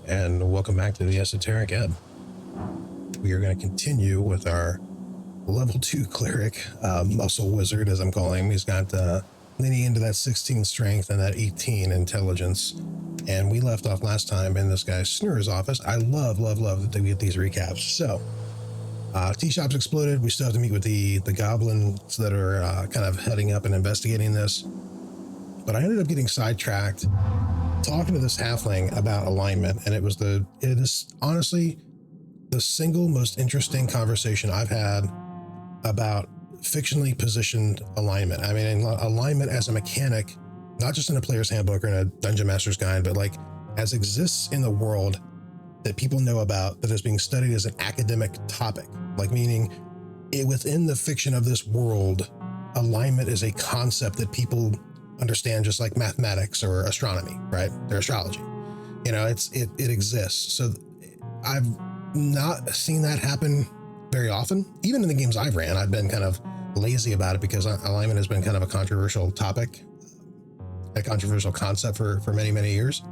and welcome back to the Esoteric Ebb. We are going to continue with our level 2 cleric, muscle wizard, as I'm calling him. He's got leaning into that 16 strength and that 18 intelligence. And we left off last time in this guy's Snur's office. I love that we get these recaps. So, tea shops exploded. We still have to meet with the goblins that are kind of heading up and investigating this. But I ended up getting sidetracked talking to this halfling about alignment, and it is honestly the single most interesting conversation I've had about fictionally positioned alignment. I mean, alignment as a mechanic, not just in a player's handbook or in a dungeon master's guide, but like as exists in the world that people know about, that is being studied as an academic topic, like meaning within the fiction of this world, alignment is a concept that people understand, just like mathematics or astronomy, right? Or astrology. You know, it exists. So I've not seen that happen very often. Even in the games I've ran, I've been kind of lazy about it because alignment has been kind of a controversial topic, a controversial concept for many years,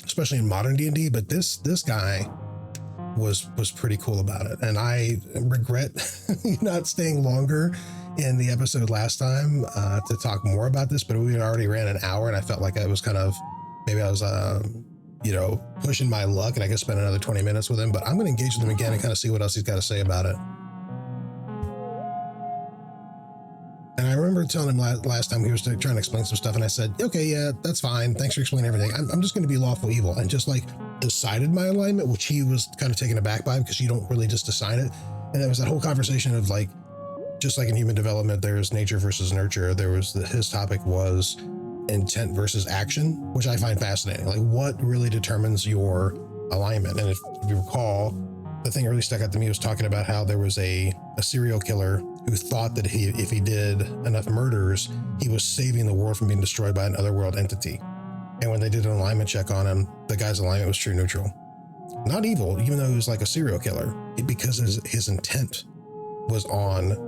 especially in modern D&D. But this guy was pretty cool about it, and I regret not staying longer in the episode last time to talk more about this, but we had already ran an hour, and I felt like I was kind of, maybe I was, pushing my luck, and I could spend another 20 minutes with him, but I'm going to engage with him again and kind of see what else he's got to say about it. And I remember telling him last time he was trying to explain some stuff, and I said, okay, yeah, that's fine. Thanks for explaining everything. I'm just going to be lawful evil, and just like decided my alignment, which he was kind of taken aback by because you don't really just assign it. And there was that whole conversation of like, just like in human development, there's nature versus nurture. His topic was intent versus action, which I find fascinating. Like, what really determines your alignment? And if you recall, the thing that really stuck out to me was talking about how there was a serial killer who thought that if he did enough murders, he was saving the world from being destroyed by an otherworld entity. And when they did an alignment check on him, the guy's alignment was true neutral. Not evil, even though he was like a serial killer, because his intent was on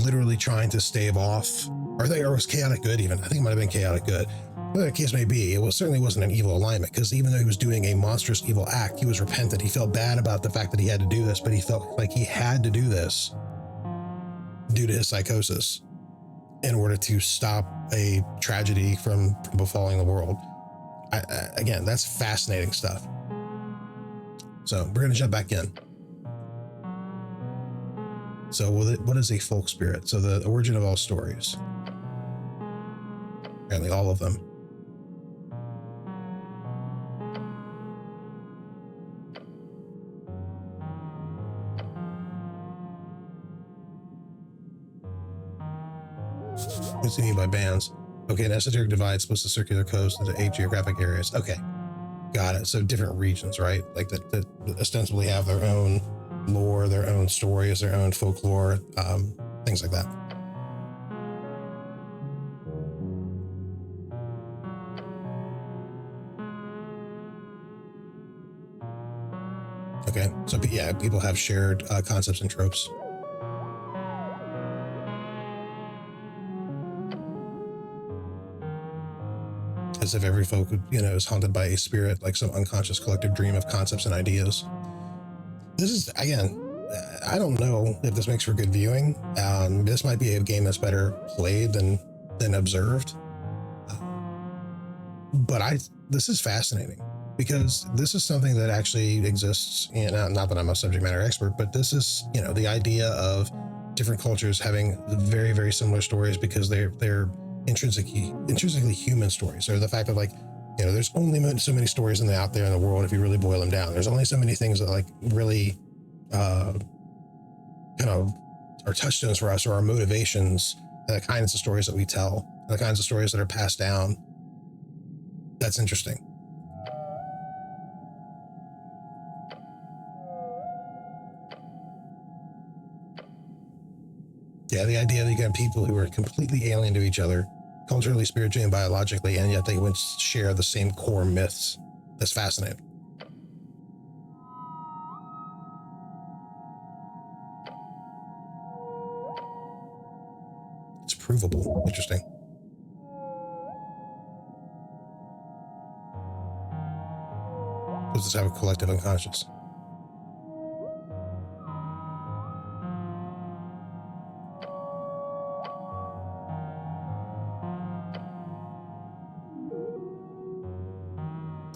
literally trying to stave off, or it was chaotic good even. I think it might have been chaotic good. Whatever the case may be, certainly wasn't an evil alignment, because even though he was doing a monstrous evil act, he was repentant. He felt bad about the fact that he had to do this, but he felt like he had to do this due to his psychosis in order to stop a tragedy from befalling the world. Again, that's fascinating stuff. So we're going to jump back in. So what is a folk spirit? So the origin of all stories. Apparently all of them. What's he mean by bands? Okay, an esoteric divide splits the circular coast into 8 geographic areas. Okay, got it. So different regions, right? Like that ostensibly have their own lore, their own stories, their own folklore, things like that. Okay, so yeah, people have shared concepts and tropes. As if every folk, is haunted by a spirit, like some unconscious collective dream of concepts and ideas. This is, again, I don't know if this makes for good viewing. This might be a game that's better played than observed. But this is fascinating, because this is something that actually exists. Not that I'm a subject matter expert, but this is, the idea of different cultures having very, very similar stories because they're intrinsically human stories, or the fact that, like, there's only so many stories out there in the world if you really boil them down. There's only so many things that, like, really kind of are touchstones for us, or our motivations, and the kinds of stories that we tell, and the kinds of stories that are passed down. That's interesting. Yeah, the idea that you got people who are completely alien to each other, culturally, spiritually, and biologically, and yet they would share the same core myths. That's fascinating. It's provable. Interesting. Supposed to have a collective unconscious.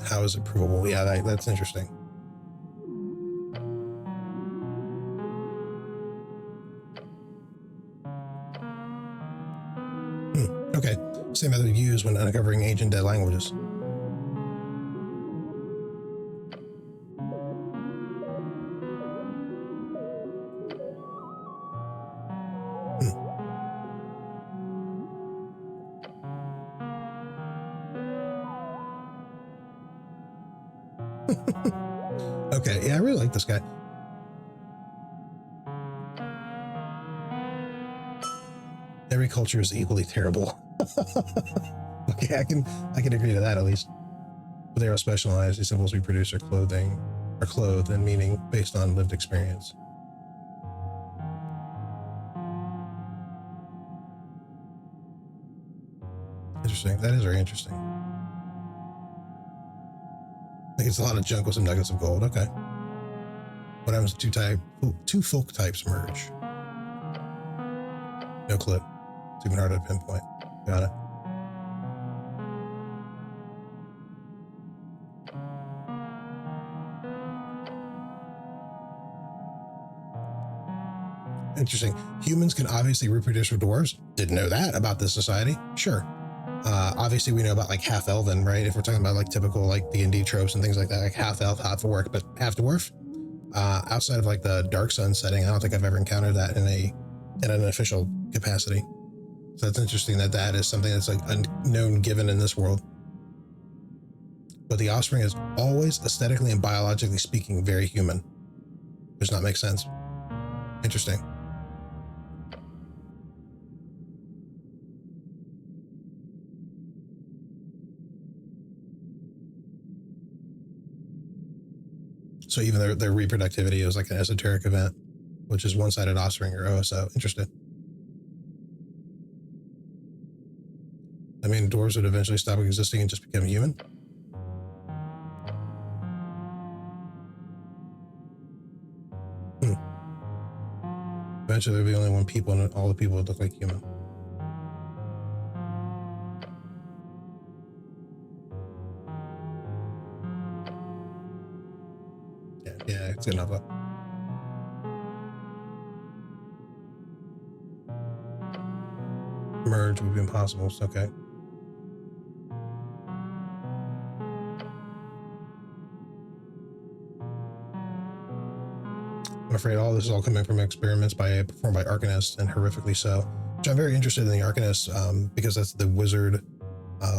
How is it provable? Yeah, that's interesting. Okay, same method used when uncovering ancient dead languages. Okay, yeah, I really like this guy. Every culture is equally terrible. Okay, I can agree to that at least. But they are specialized. These symbols we produce are clothed in meaning based on lived experience. Interesting. That is very interesting. Like it's a lot of junk with some nuggets of gold. Okay. What happens to two folk types merge? No clue. It's even harder to pinpoint. Got it. Interesting. Humans can obviously reproduce with dwarves. Didn't know that about this society. Sure. Obviously we know about like half elven, right? If we're talking about like typical like D&D tropes and things like that, like half elf, half orc, but half dwarf. Outside of like the Dark Sun setting, I don't think I've ever encountered that in an official capacity. So that's interesting that is something that's like unknown given in this world. But the offspring is always aesthetically and biologically speaking very human. Does not make sense. Interesting. So even their reproductivity is like an esoteric event, which is one-sided offspring or OSO. Interesting. I mean, dwarves would eventually stop existing and just become human. Eventually there'll be only one people and all the people would look like human. Yeah, it's good enough. Merge would be impossible. It's okay. I'm afraid all this is all coming from experiments performed by arcanists, and horrifically so. Which I'm very interested in the arcanists because that's the wizard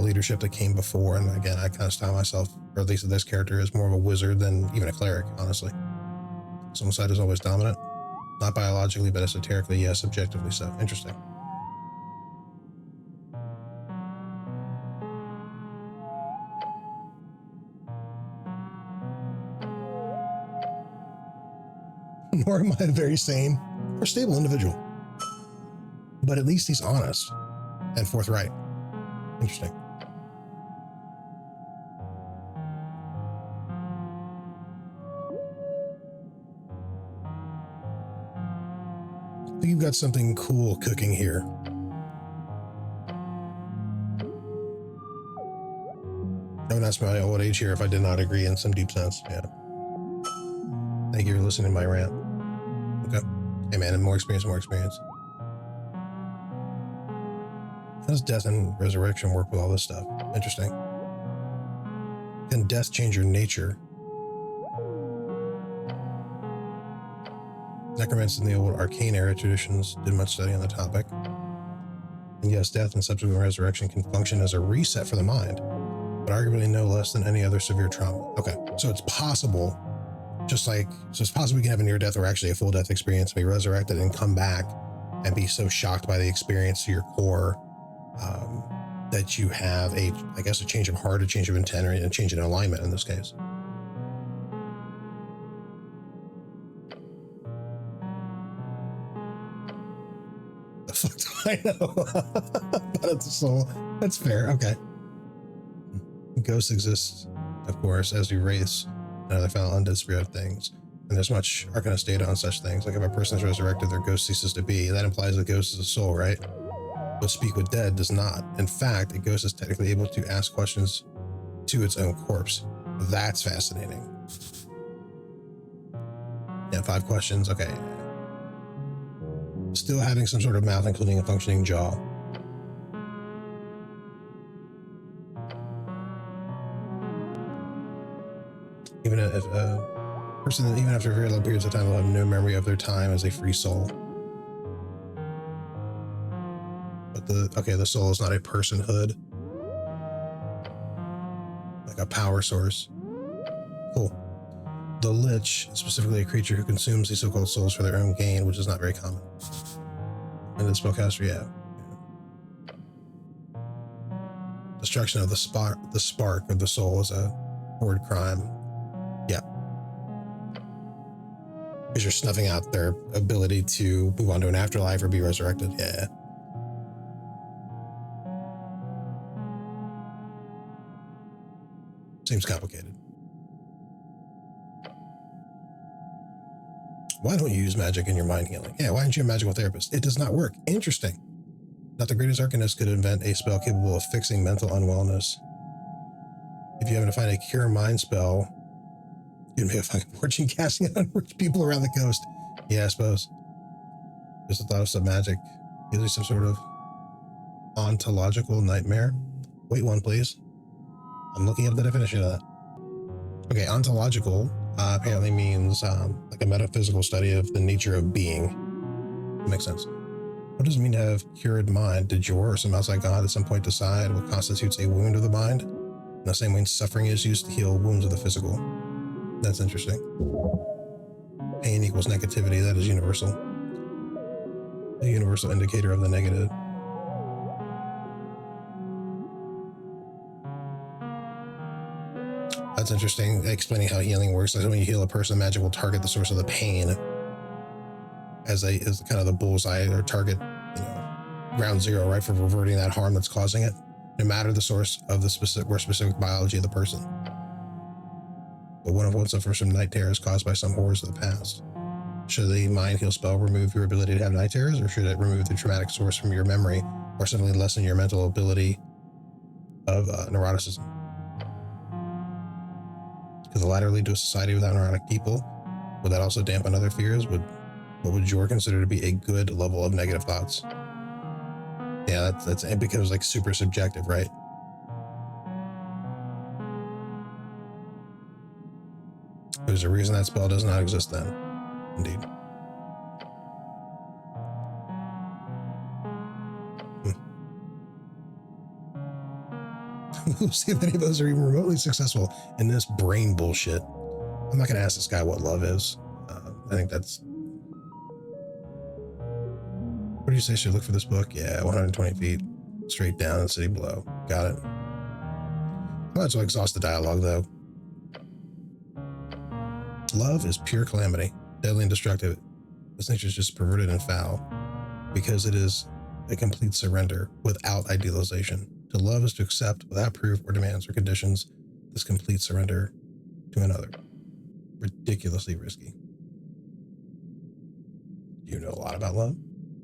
leadership that came before. And again, I kind of style myself, or at least this character, is more of a wizard than even a cleric, honestly. Some side is always dominant, not biologically, but esoterically, yes, objectively so. Interesting. Nor am I a very sane or stable individual. But at least he's honest and forthright. Interesting. I think you've got something cool cooking here. I would ask my old age here if I did not agree in some deep sense. Yeah. Thank you for listening to my rant. Okay. Hey man, more experience, more experience. How does death and resurrection work with all this stuff? Interesting. Can death change your nature? Necromancers in the old arcane era traditions did much study on the topic. And yes, death and subsequent resurrection can function as a reset for the mind, but arguably no less than any other severe trauma. Okay, so it's possible, it's possible you can have a near death or actually a full death experience, be resurrected and come back and be so shocked by the experience to your core that you have a change of heart, a change of intent, or a change in alignment in this case. The fuck do I know? But it's a soul. That's fair. Okay. Ghosts exist, of course, as do wraiths, another found undead spirit of things. And there's much arcanist data on such things. Like if a person is resurrected, their ghost ceases to be. That implies the ghost is a soul, right? But speak with dead does not. In fact, a ghost is technically able to ask questions to its own corpse. That's fascinating. Yeah, 5 questions. Okay. Still having some sort of mouth, including a functioning jaw. Even if a person, even after very long periods of time, will have no memory of their time as a free soul. But the soul is not a personhood, like a power source. Cool. The Lich, specifically a creature who consumes these so-called souls for their own gain, which is not very common. And the spellcaster, yeah. Destruction of the spark of the soul is a horde crime. Yeah. Because you're snuffing out their ability to move on to an afterlife or be resurrected. Yeah. Seems complicated. Why don't you use magic in your mind healing? Yeah, why aren't you a magical therapist? It does not work. Interesting. Not the greatest arcanist could invent a spell capable of fixing mental unwellness. If you happen to find a cure mind spell, you'd make a fucking fortune casting it on rich people around the coast. Yeah, I suppose. Just the thought of some magic gives you some sort of ontological nightmare. Wait one, please. I'm looking up the definition of that. Okay, ontological apparently means like a metaphysical study of the nature of being. That makes sense. What does it mean to have cured mind? Did your or some outside god at some point decide what constitutes a wound of the mind? In the same way suffering is used to heal wounds of the physical. That's interesting. Pain equals negativity. That is universal. The universal indicator of the negative. That's interesting, explaining how healing works. Like when you heal a person, magic will target the source of the pain as kind of the bullseye or target, ground zero, right, for reverting that harm that's causing it, no matter the source of the specific biology of the person. But what if one suffers from night terrors caused by some horrors of the past? Should the mind heal spell remove your ability to have night terrors, or should it remove the traumatic source from your memory, or simply lessen your mental ability of neuroticism? Could the latter lead to a society without neurotic people? Would that also dampen other fears? What would Jor consider to be a good level of negative thoughts? Yeah, that's it becomes like super subjective, right? There's a reason that spell does not exist then. Indeed. We'll see if any of us are even remotely successful in this brain bullshit. I'm not going to ask this guy what love is. I think that's... What do you say? Should look for this book? Yeah, 120 feet straight down and city below. Got it. I might as well exhaust the dialogue, though. Love is pure calamity, deadly and destructive. This nature is just perverted and foul, because it is a complete surrender without idealization. To love is to accept, without proof or demands or conditions, this complete surrender to another. Ridiculously risky. Do you know a lot about love?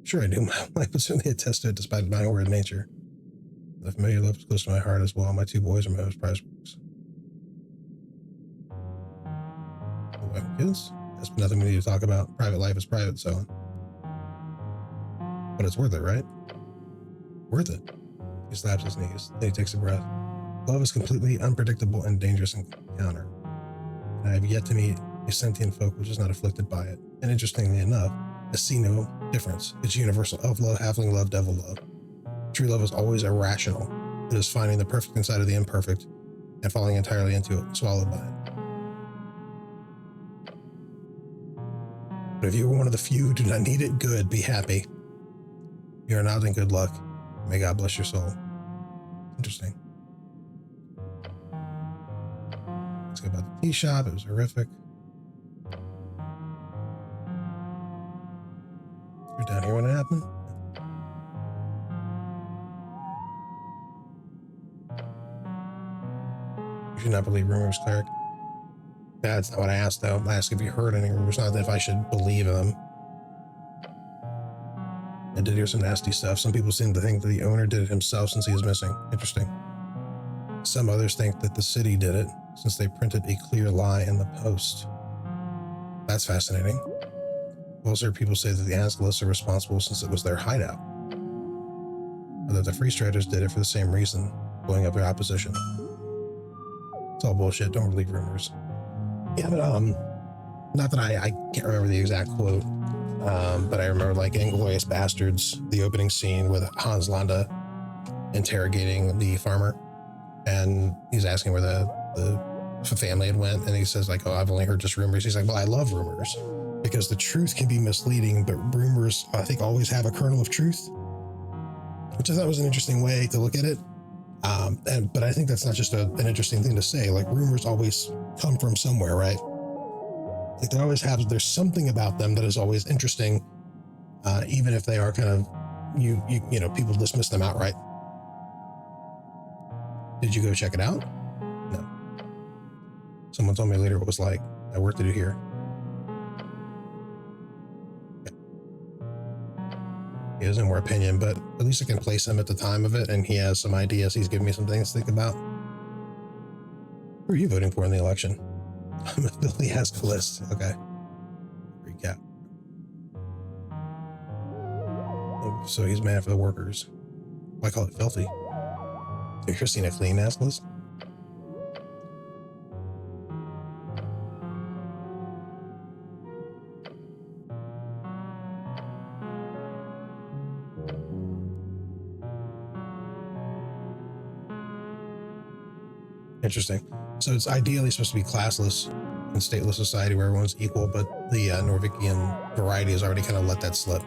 Sure I do. My life would certainly attest to it despite my horrid nature. The familiar love is close to my heart as well. My 2 boys are my most prized works. My wife and kids? That's nothing we need to talk about. Private life is private, so... But it's worth it, right? Worth it. He slaps his knees. Then he takes a breath. Love is completely unpredictable and dangerous encounter. And I have yet to meet a sentient folk which is not afflicted by it. And interestingly enough, I see no difference. It's universal. Elf love, halfling love, devil love. True love is always irrational. It is finding the perfect inside of the imperfect and falling entirely into it, swallowed by it. But if you are one of the few who do not need it, good, be happy. You are not in good luck. May God bless your soul. Interesting. Let's go about the tea shop. It was horrific. You're down here when it happened? You should not believe rumors, cleric. That's not what I asked, though. I asked if you heard any rumors, not if I should believe them. I did hear some nasty stuff. Some people seem to think that the owner did it himself since he is missing. Interesting. Some others think that the city did it since they printed a clear lie in the post. That's fascinating. Also heard people say that the Asgilists are responsible since it was their hideout. Or that the Free Striders did it for the same reason, blowing up their opposition. It's all bullshit. Don't believe rumors. Yeah, but not that I can't remember the exact quote, but I remember like Inglorious Bastards, the opening scene with Hans Landa interrogating the farmer, and he's asking where the family had went, and he says like, oh, I've only heard just rumors. He's like, well, I love rumors because the truth can be misleading, but rumors I think always have a kernel of truth, which I thought was an interesting way to look at it. But I think that's not just an interesting thing to say. Like, rumors always come from somewhere, right? Like, they always have, there's something about them that is always interesting, even if they are kind of, you know, people dismiss them outright. Did you go check it out? No. Someone told me later it was like, I have work to do here. Okay. He has no more opinion, but at least I can place him at the time of it, and he has some ideas. He's giving me some things to think about. Who are you voting for in the election? I'm a Billy Asgilist. Okay. Recap. Oh, so he's mad for the workers. Why call it filthy? Have you seen a clean Asgilist? Interesting. So it's ideally supposed to be classless and stateless society where everyone's equal, but the Norvikian variety has already kind of let that slip.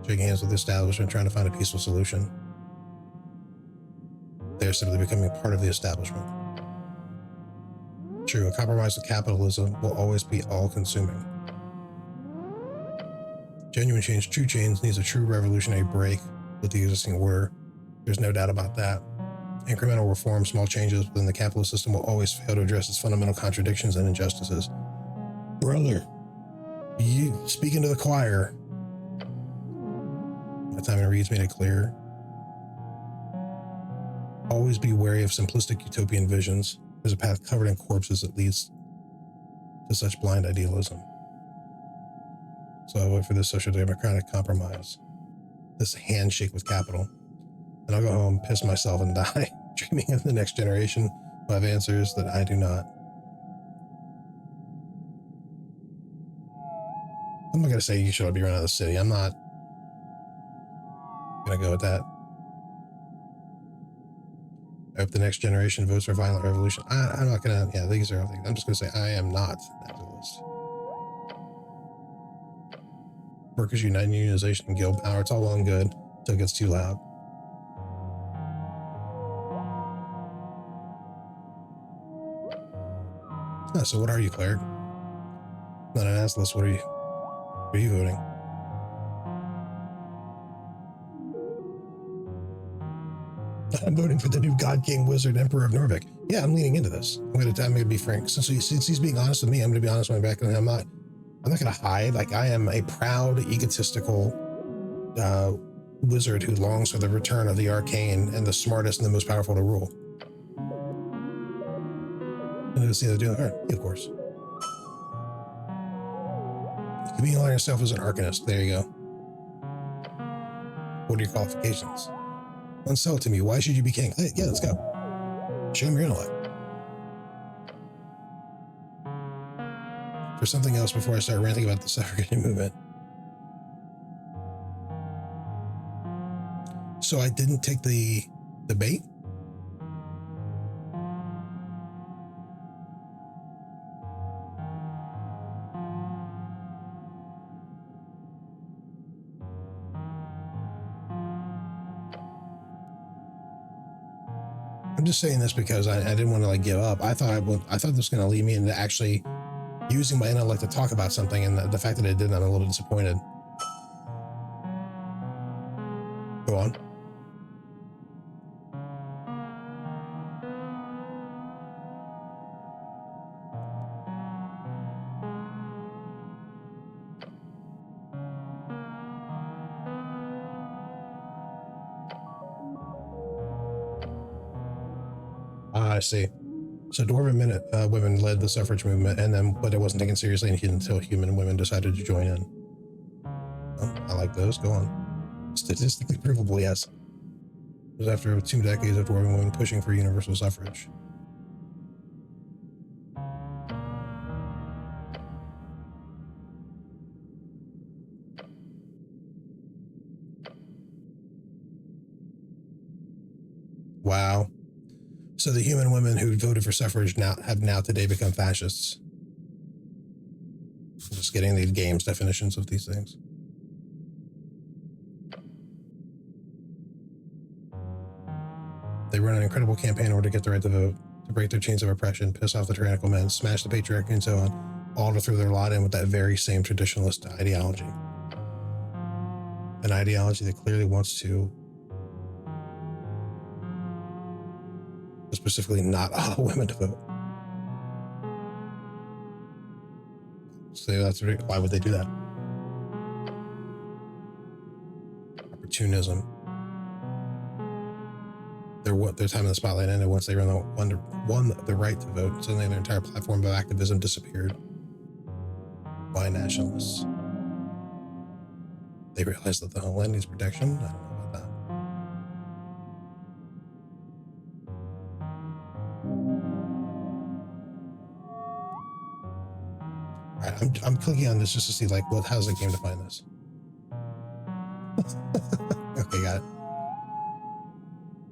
Shaking hands with the establishment, trying to find a peaceful solution. They're simply becoming part of the establishment. True, a compromise with capitalism will always be all-consuming. Genuine change, true change, needs a true revolutionary break with the existing order. There's no doubt about that. Incremental reform, small changes within the capitalist system will always fail to address its fundamental contradictions and injustices. Brother, you speaking to the choir. My time reads made it clear. Always be wary of simplistic utopian visions. There's a path covered in corpses that leads to such blind idealism. So I vote for this social democratic compromise, this handshake with capital. And I'll go home, piss myself, and die, dreaming of the next generation who have answers that I do not. I'm not going to say you should be run out of the city. I'm not going to go with that. I hope the next generation votes for violent revolution. I'm not going to, yeah, these are things. I'm just going to say I am not an activist. Workers United, unionization, guild power, it's all well and good until it gets too loud. So what are you, cleric? Not an assless. What are you? What are you voting? I'm voting for the new God King Wizard Emperor of Norvik. Yeah, I'm leaning into this. I'm gonna be frank. Since he's being honest with me, I'm gonna be honest with my back. I'm not gonna hide. Like, I am a proud, egotistical wizard who longs for the return of the arcane and the smartest and the most powerful to rule. And to see the doing art, of course. You can be on yourself as an arcanist. There you go. What are your qualifications? Unsell it to me. Why should you be king? Hey, yeah, let's go. Show me your intellect. For something else before I start ranting about the suffragette movement. So I didn't take the bait? I'm just saying this because I didn't want to like give up. I thought this was going to lead me into actually using my intellect to talk about something, and the fact that it didn't, I'm a little disappointed. Go on. see. So dwarven women led the suffrage movement, but it wasn't taken seriously until human women decided to join in. Oh, I like those. Go on. Statistically provable, yes. It was after 2 decades of dwarven women pushing for universal suffrage. Wow. So the human women who voted for suffrage have today become fascists. I'm just getting these games definitions of these things. They run an incredible campaign in order to get the right to vote, to break their chains of oppression, piss off the tyrannical men, smash the patriarchy, and so on, all to throw their lot in with that very same traditionalist ideology. An ideology that clearly wants to specifically not allow women to vote. So that's why would they do that? Opportunism. Their time in the spotlight ended once they won the right to vote. Suddenly their entire platform of activism disappeared. Why nationalists? They realized that the homeland needs protection. I don't know about that. All right, I'm clicking on this just to see how's the game define this? Okay, got it.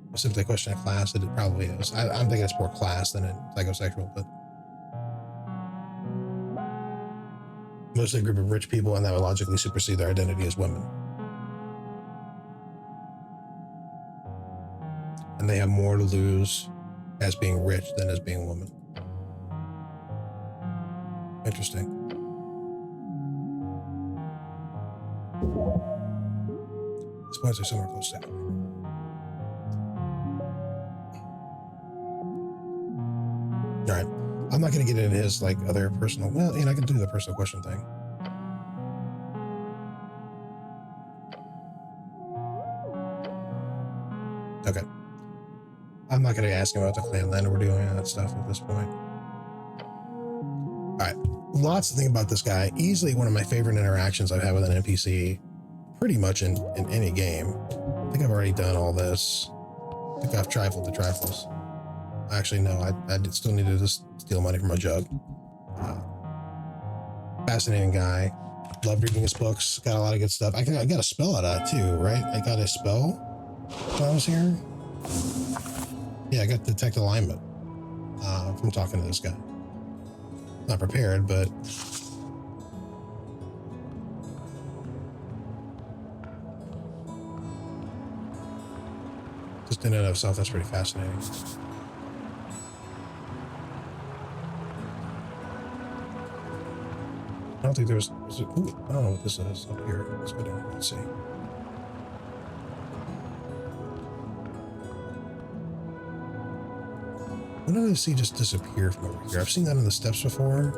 Specifically question of class, it probably is. I'm thinking it's more class than psychosexual, but mostly a group of rich people, and that would logically supersede their identity as women. And they have more to lose as being rich than as being a woman. Interesting. These points are somewhere close to. All right, I'm not going to get into his other personal. Well, I can do the personal question thing. Okay, I'm not going to ask him about the clan land or doing that stuff at this point. All right, lots to think about this guy. Easily one of my favorite interactions I've had with an NPC, pretty much in any game. I think I've already done all this. I think I've trifled the trifles. Actually, no, I still need to just steal money from a jug. Fascinating guy. Loved reading his books. Got a lot of good stuff. I got a spell out of that too, right? I got a spell when I was here. Yeah, I got detect alignment from talking to this guy. Not prepared, but just in and of itself, that's pretty fascinating. I don't think there's ooh, I don't know what this is up here. Let's go down and see. When did I see just disappear from over here? I've seen that on the steps before.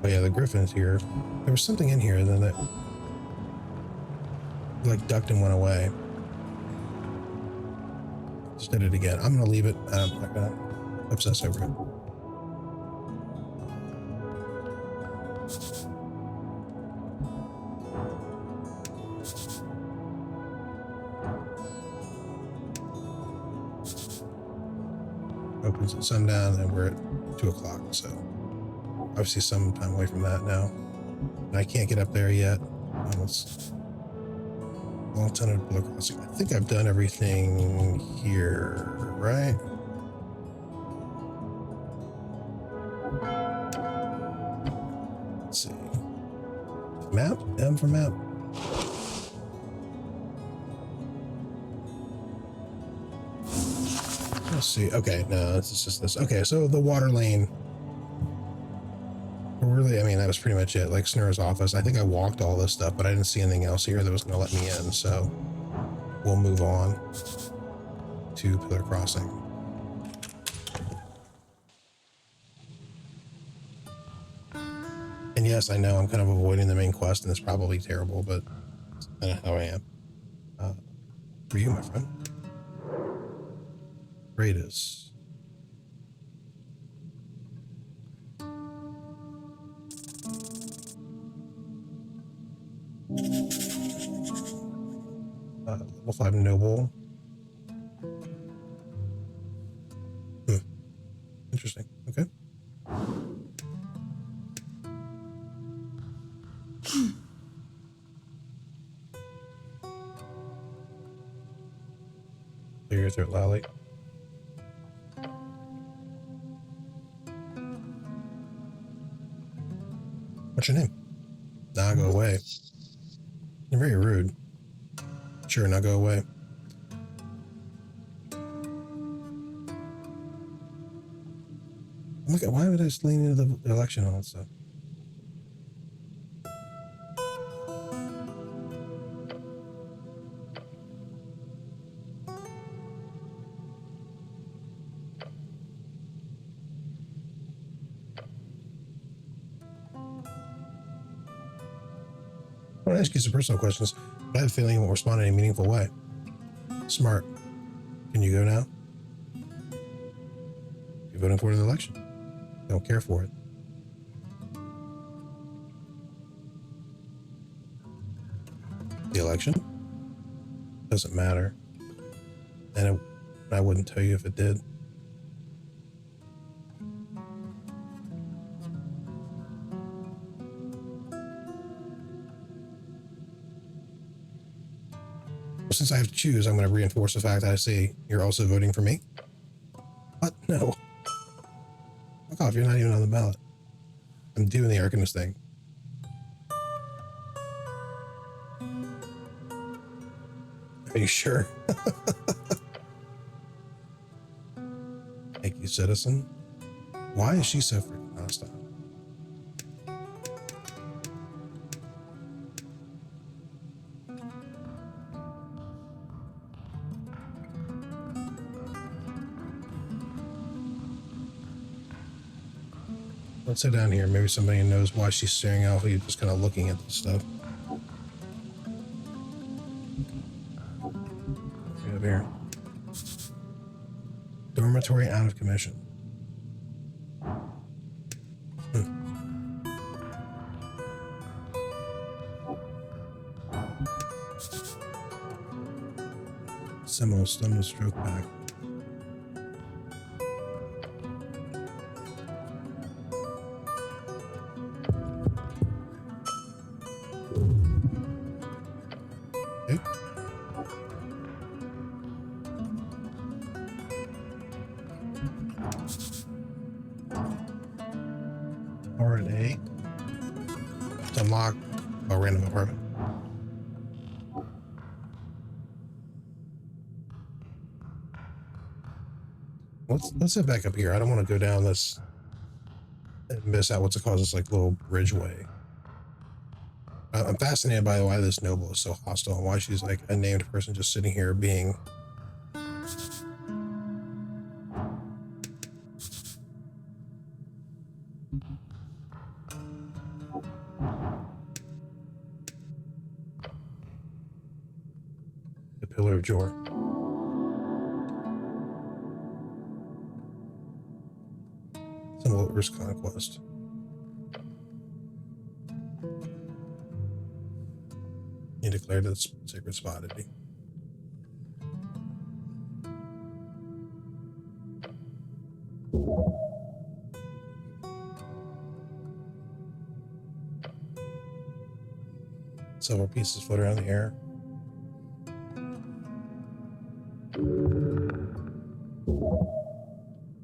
Oh yeah, the griffin's here. There was something in here, and then it ducked and went away. Just did it again. I'm gonna leave it. I'm not gonna obsess over it. Opens at sundown, and we're at 2 o'clock. So obviously some time away from that now. And I can't get up there yet. Long tunnel below crossing. I think I've done everything here, right? Let's see. Map? M for map. Let's see. Okay, no, it's just this. Okay, so the water lane. Really, I mean, that was pretty much it. Snur's office. I think I walked all this stuff, but I didn't see anything else here that was going to let me in. So we'll move on to Pillar Crossing. And yes, I know I'm kind of avoiding the main quest, and it's probably terrible, but I know how I am. For you, my friend. Greatest. Level 5 noble. Interesting. Okay. Clear your throat, Lally. What's your name? Nah, go away. You're very rude. Sure, now go away. Look at, why would I just lean into the election and all that stuff? I want to ask you some personal questions, but I have a feeling you won't respond in a meaningful way. Smart. Can you go now? You're voting for the election. Don't care for it. The election? Doesn't matter. And I wouldn't tell you if it did. Since I have to choose, I'm going to reinforce the fact that I see you're also voting for me. What? No. Fuck off, you're not even on the ballot. I'm doing the Arcanist thing. Are you sure? Thank you, citizen. Why is she so freaking hostile? Let's sit down here. Maybe somebody knows why she's staring out. You're just kind of looking at this stuff. Get up here. Dormitory out of commission. Seminal stem stroke back. RNA to unlock a random apartment. Let's head back up here. I don't want to go down this and miss out what's it called, this like little bridgeway. I'm fascinated by why this noble is so hostile and why she's like a named person just sitting here being the pillar of Jor. Symbol of Earth's conquest. He declared that sacred spot at me. Silver pieces float around the air.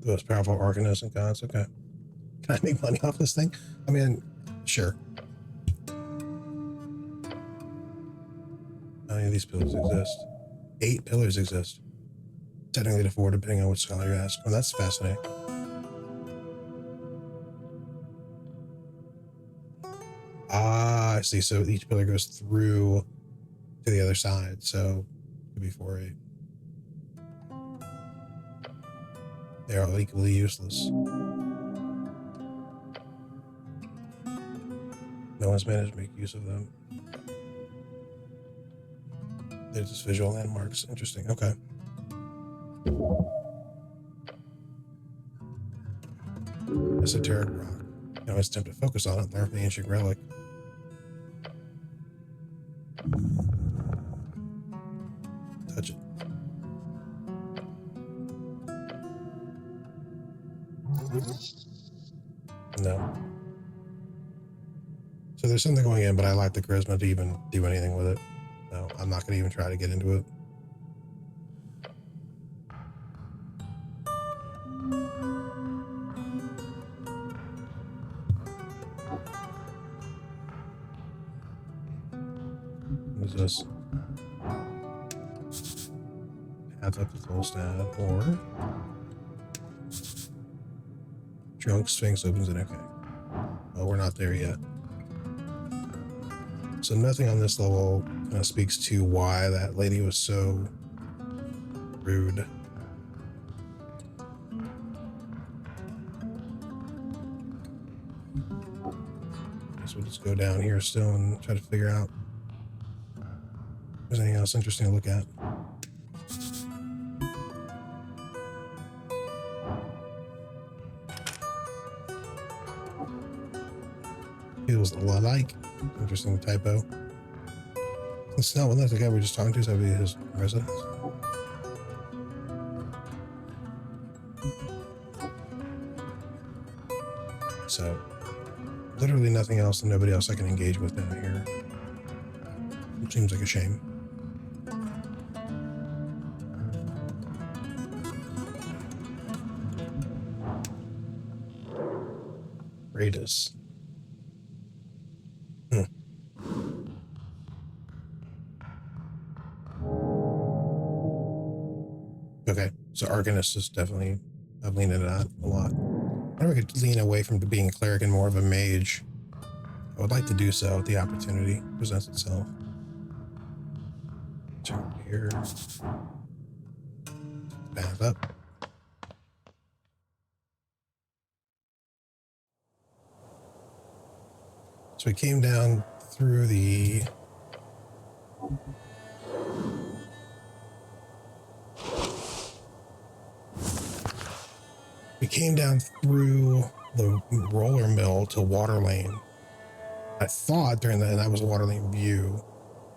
The most powerful arcanists and gods. Okay. Can I make money off this thing? I mean, sure. How many of these pillars exist? 8 pillars exist. Technically to 4, depending on which scholar you ask. Well, that's fascinating. Ah, I see. So each pillar goes through to the other side. So it could be 4, 8. They are all equally useless. No one's managed to make use of them. There's just visual landmarks. Interesting. Okay. Esoteric rock. You know, it's tempted to focus on it there, the ancient relic. Touch it. No. So there's something going in, but I lack the charisma to even do anything with it. No, I'm not going to even try to get into it. What is this? Path up to Tolstad, or Drunk Sphinx opens it. Okay. Oh, we're not there yet. So nothing on this level kind of speaks to why that lady was so rude. Guess we'll just go down here still and try to figure out if there's anything else interesting to look at. Feels like interesting typo. It's not one that's the guy we were just talking to, so that'd be his residence. So literally nothing else and nobody else I can engage with down here. It seems like a shame. Raidus. Okay, so Arcanist is definitely, I've leaned into that a lot. I wonder if I could lean away from being a cleric and more of a mage. I would like to do so if the opportunity presents itself. Turn here. Back up. So we came down through the roller mill to water lane. I thought during that was a water lane view.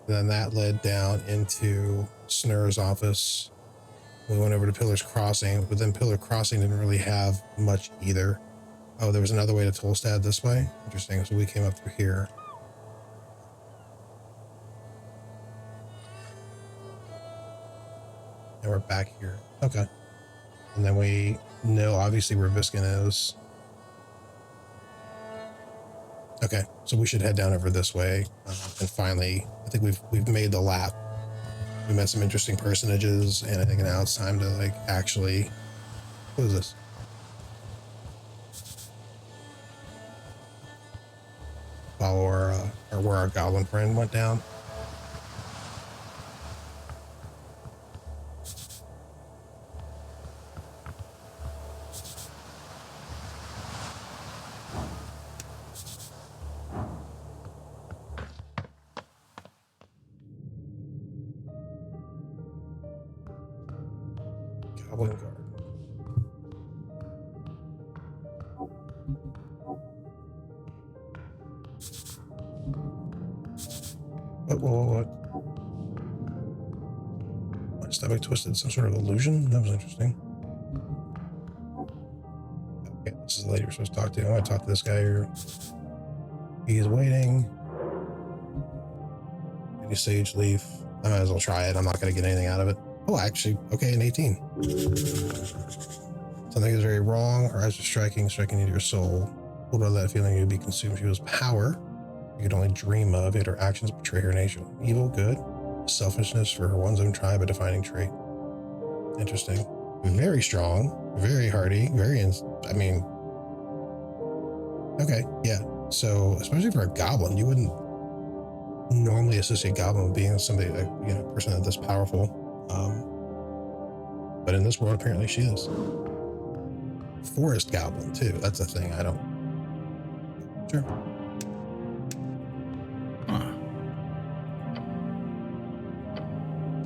And then that led down into Snur's office. We went over to Pillar's Crossing, but then Pillar Crossing didn't really have much either. Oh, there was another way to Tolstad this way? Interesting. So we came up through here. And we're back here. Okay. And then we know obviously where Viscan is. Okay, so we should head down over this way. And finally, I think we've made the lap. We met some interesting personages, and I think now it's time to like actually. What is this? Follow our or where our goblin friend went down. Goblin guard. What? My stomach twisted. Some sort of illusion? That was interesting. Okay, this is the lady we're supposed to talk to. I want to talk to this guy here. He's waiting. Maybe sage leaf. I might as well try it. I'm not going to get anything out of it. Oh, actually, okay, an 18. Something is very wrong. Her eyes are striking into your soul. Hold on to that feeling you'd be consumed. She was power you could only dream of, yet her actions betray her nature. Evil, good, selfishness for her one's own tribe, a defining trait. Interesting. Very strong, very hardy, I mean, okay, yeah. So, especially for a goblin, you wouldn't normally associate goblin with being somebody, like, you know, person that's this powerful. But in this world, apparently she is. Forest goblin, too. That's a thing I don't. Sure.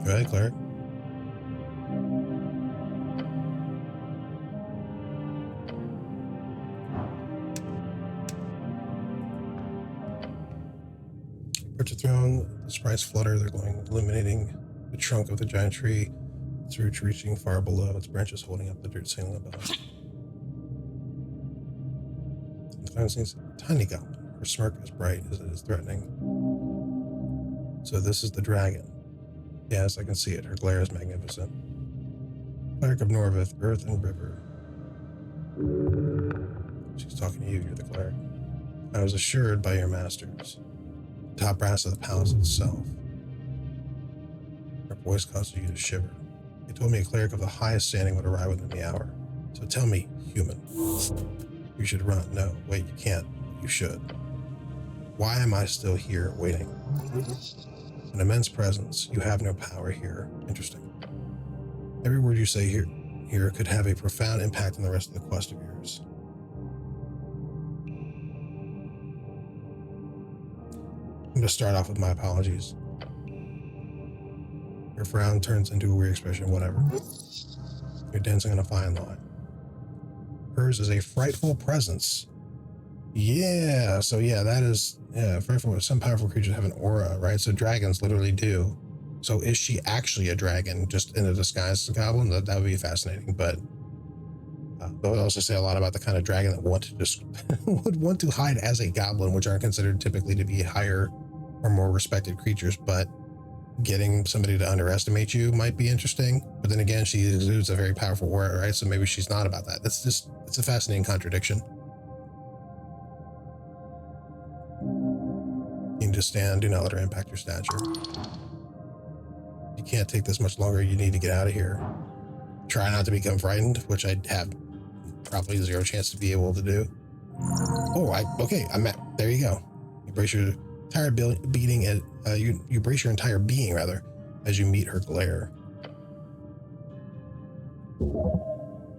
Go ahead, cleric. Approach the throne, the sprites flutter, their glowing illuminating the trunk of the giant tree, its roots reaching far below, its branches holding up the dirt ceiling above. The throne seems a tiny goblin. Her smirk is bright as it is threatening. So this is the dragon. Yes, I can see it. Her glare is magnificent. Cleric of Norvith, earth and river. She's talking to you, you're the cleric. I was assured by your masters. The top brass of the palace itself. Her voice causes you to shiver. They told me a cleric of the highest standing would arrive within the hour. So tell me, human. You should run. No, wait, you can't. You should. Why am I still here, waiting? An immense presence. You have no power here. Interesting. Every word you say here could have a profound impact on the rest of the quest of yours. I'm going to start off with my apologies. Your frown turns into a weird expression, whatever. You're dancing on a fine line. Hers is a frightful presence. Yeah, so yeah, that is, yeah, frightful. Some powerful creatures have an aura, right? So dragons literally do. So is she actually a dragon, just in a disguise as a goblin? That would be fascinating, but would also say a lot about the kind of dragon that would want to hide as a goblin, which aren't considered typically to be higher or more respected creatures, but getting somebody to underestimate you might be interesting. But then again, she exudes a very powerful aura, right? So maybe she's not about that. It's a fascinating contradiction. You can just stand, do not let her impact your stature. You can't take this much longer, you need to get out of here. Try not to become frightened, which I have probably zero chance to be able to do. There you go. You brace your entire beating, and you brace your entire being, rather, as you meet her glare.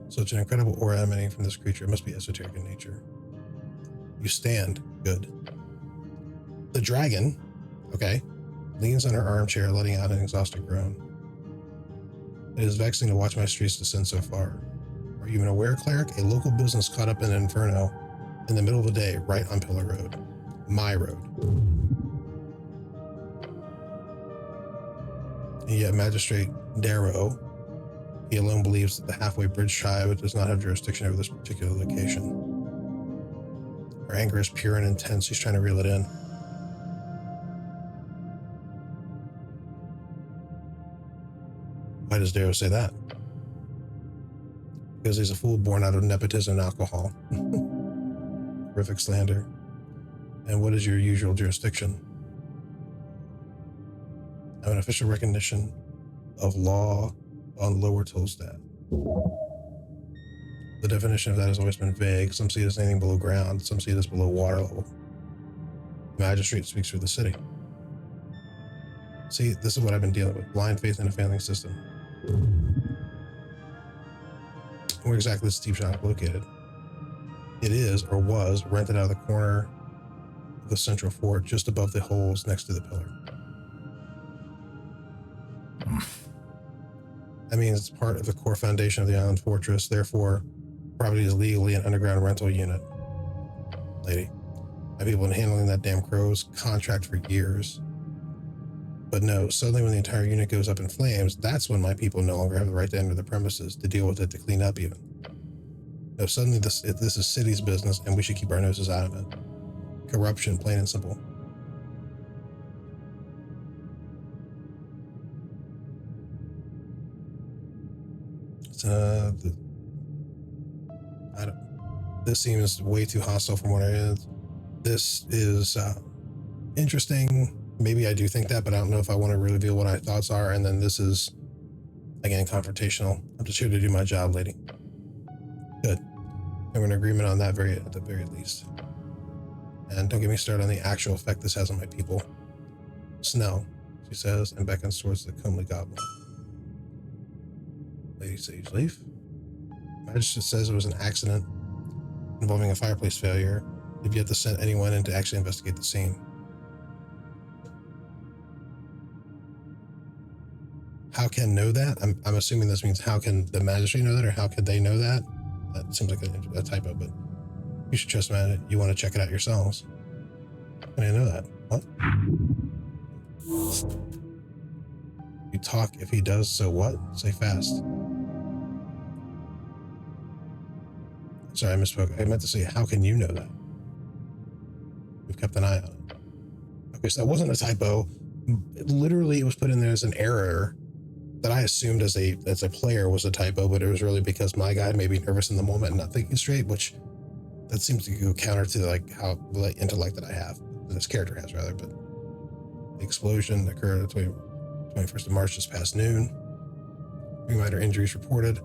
Such an incredible aura emanating from this creature. It must be esoteric in nature. You stand. Good. The dragon, leans on her armchair, letting out an exhausted groan. It is vexing to watch my streets descend so far. Are you even aware, cleric? A local business caught up in an inferno in the middle of the day, right on Pillar Road. My road. And yet Magistrate Darrow, he alone believes that the Halfway Bridge tribe does not have jurisdiction over this particular location. Her anger is pure and intense. She's trying to reel it in. Why does Darrow say that? Because he's a fool born out of nepotism and alcohol. Horrific slander. And what is your usual jurisdiction? I have an official recognition of law on Lower Tolstad. The definition of that has always been vague. Some see it as anything below ground, some see it as below water level. The magistrate speaks for the city. See, this is what I've been dealing with. Blind faith in a failing system. Where exactly is the Steep Shop located? It is, or was, rented out of the corner of the central fort, just above the holes next to the pillar. That means it's part of the core foundation of the island fortress, therefore, property is legally an underground rental unit. Lady, I've been handling that damn crow's contract for years. But no, suddenly when the entire unit goes up in flames, that's when my people no longer have the right to enter the premises, to deal with it, to clean up even. No, suddenly this is city's business and we should keep our noses out of it. Corruption, plain and simple. This seems way too hostile from what it is. This is interesting. Maybe I do think that, but I don't know if I want to reveal what my thoughts are. And then this is, again, confrontational. I'm just here to do my job, lady. Good. We're in agreement on that at the very least. And don't get me started on the actual effect this has on my people. Snell, she says, and beckons towards the comely goblin. Lady Sage Leaf. Magistrate says it was an accident involving a fireplace failure. They've yet to send anyone in to actually investigate the scene. can know that? I'm assuming this means how can the magistrate know that, or how could they know that? That seems like a typo, but you should trust me. You want to check it out yourselves. I didn't know that. What? You talk if he does, so what? Say fast. Sorry, I misspoke. I meant to say, how can you know that? We've kept an eye on it. Okay, so that wasn't a typo. Literally, it was put in there as an error that I assumed as a player was a typo, but it was really because my guy may be nervous in the moment and not thinking straight, which that seems to go counter to like how the intellect that I have, that this character has rather. But the explosion occurred on the 21st of March, just past noon. 3 minor injuries reported.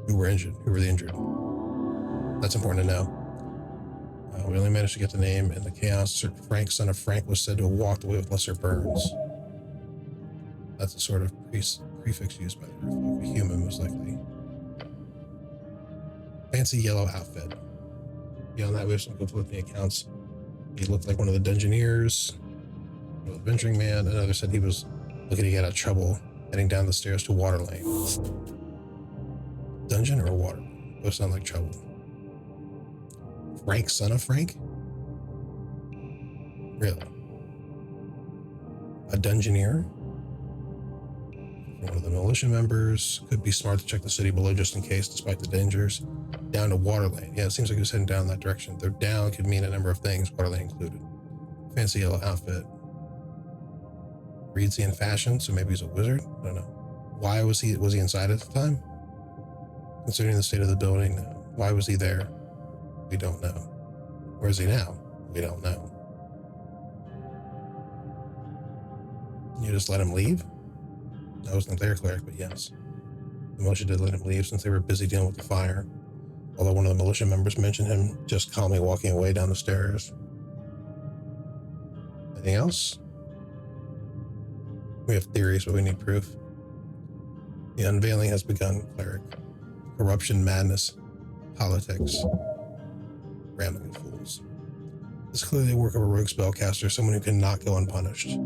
Who were injured? Who were the injured? That's important to know. We only managed to get the name in the chaos. Frank, son of Frank, was said to have walked away with lesser burns. That's a sort of prefix used by the Earthfolk. A human, most likely. Fancy yellow outfit. Beyond that, we have some conflicting accounts. He looked like one of the Dungeoneers, an adventuring man. Another said he was looking to get out of trouble, heading down the stairs to Water Lane. Dungeon or water? Both sound like trouble. Frank, son of Frank? Really? A Dungeoneer? One of the militia members. Could be smart to check the city below just in case, despite the dangers. Down to Water Lane. Yeah, it seems like he was heading down that direction. Though down could mean a number of things, Water Lane included. Fancy yellow outfit. Reads he in fashion, so maybe he's a wizard? I don't know. Why was he inside at the time? Considering the state of the building, no. Why was he there? We don't know. Where is he now? We don't know. You just let him leave? I wasn't there, cleric, but yes. The militia did let him leave since they were busy dealing with the fire. Although one of the militia members mentioned him just calmly walking away down the stairs. Anything else? We have theories, but we need proof. The unveiling has begun, cleric. Corruption, madness, politics, rambling fools. This is clearly the work of a rogue spellcaster, someone who cannot go unpunished.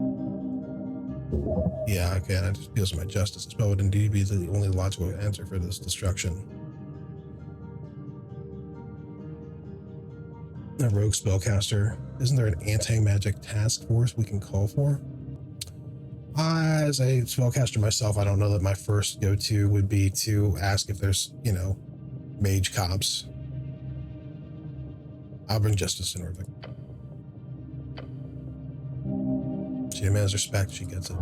Yeah, okay, and it just feels my justice. The spell would indeed be the only logical answer for this destruction. A rogue spellcaster. Isn't there an anti-magic task force we can call for? As a spellcaster myself, I don't know that my first go-to would be to ask if there's, mage cops. I'll bring justice in order. She demands respect, she gets it.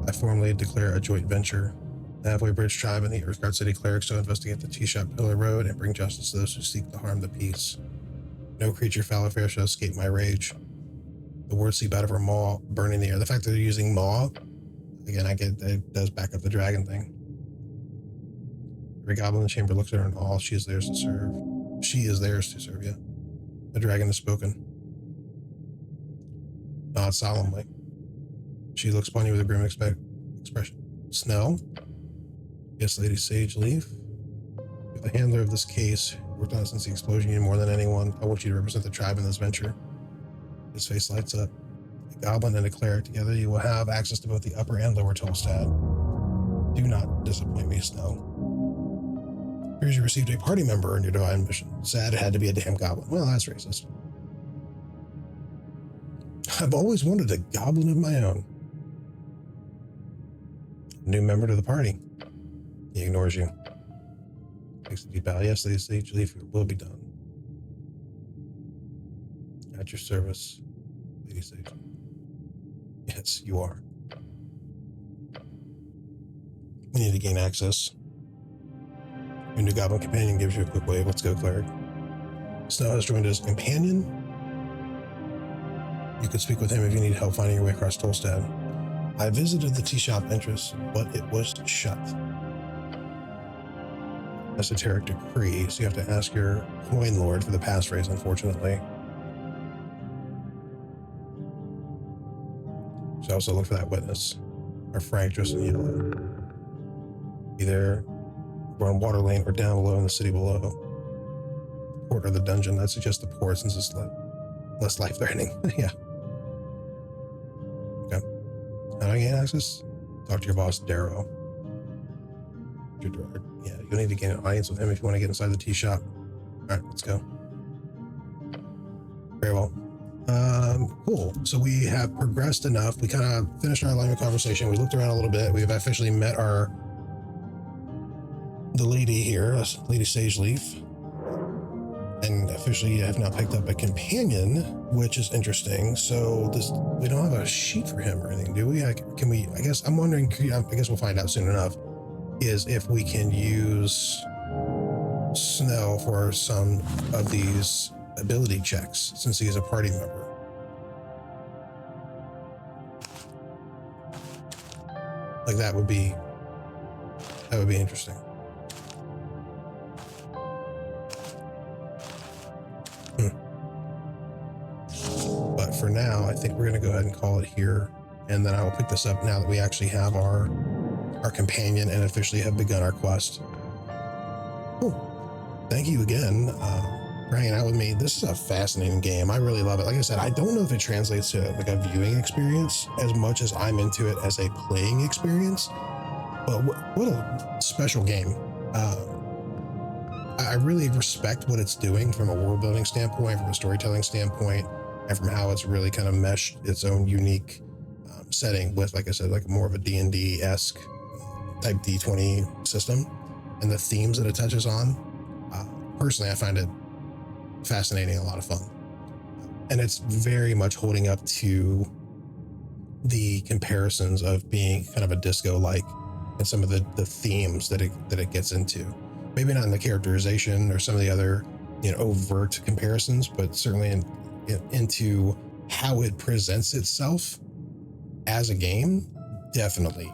I formally declare a joint venture. The Halfway Bridge Tribe and the Earthguard City Clerics to investigate the Tea-Shop Pillar Road and bring justice to those who seek to harm the peace. No creature foul or fair shall escape my rage. The words seep out of her maw, burning the air. The fact that they're using maw, again, I get that it does back up the dragon thing. Every goblin in the chamber looks at her in awe. She is theirs to serve. She is theirs to serve, yeah. The dragon has spoken. Nod solemnly. She looks upon you with a grim expression. Snow? Yes, Lady Sage Leaf. You're the handler of this case. You worked on it since the explosion more than anyone. I want you to represent the tribe in this venture. His face lights up. A goblin and a cleric together, you will have access to both the upper and lower Tolstad. Do not disappoint me, Snow. Here's you received a party member in your divine mission. Sad it had to be a damn goblin. Well, that's racist. I've always wanted a goblin of my own. New member to the party. He ignores you. Takes a deep bow. Yes, Lady Sage Leaf, it will be done. At your service, Lady Sage. Yes, you are. We need to gain access. Your new goblin companion gives you a quick wave. Let's go, cleric. Snow has joined as companion. You could speak with him if you need help finding your way across Tolstad. I visited the tea shop entrance, but it was shut. Esoteric decree, so you have to ask your coin lord for the passphrase, unfortunately. So also look for that witness, or Frank dressed in yellow. Either we're on Water Lane or down below in the city below. The port or the dungeon. I'd suggest the port since it's less life-threatening. Yeah. How do I gain access? Talk to your boss, Darrow. Yeah, you'll need to gain an audience with him if you want to get inside the tea shop. All right, let's go. Very well. Cool. So we have progressed enough. We kind of finished our alignment conversation. We looked around a little bit. We've officially met the lady here, Lady Sageleaf, and officially have now picked up a companion, which is interesting. So we don't have a sheet for him or anything, do we? Can we? I guess I'm wondering. I guess we'll find out soon enough. Is if we can use Snow for some of these ability checks, since he is a party member. Like that would be interesting. But for now, I think we're going to go ahead and call it here, and then I will pick this up now that we actually have our companion and officially have begun our quest. Cool. Thank you again for hanging out with me. This is a fascinating game. I really love it. Like I said, I don't know if it translates to like a viewing experience as much as I'm into it as a playing experience, but what a special game. I really respect what it's doing from a world building standpoint, from a storytelling standpoint, and from how it's really kind of meshed its own unique setting with, like I said, like more of a D&D-esque type D20 system, and the themes that it touches on. Personally, I find it fascinating, a lot of fun, and it's very much holding up to the comparisons of being kind of a disco-like, and some of the themes that it gets into. Maybe not in the characterization or some of the other overt comparisons, but certainly into how it presents itself as a game. Definitely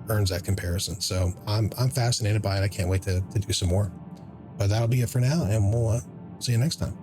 earns that comparison. So I'm fascinated by it. I can't wait to do some more. But that'll be it for now, and we'll see you next time.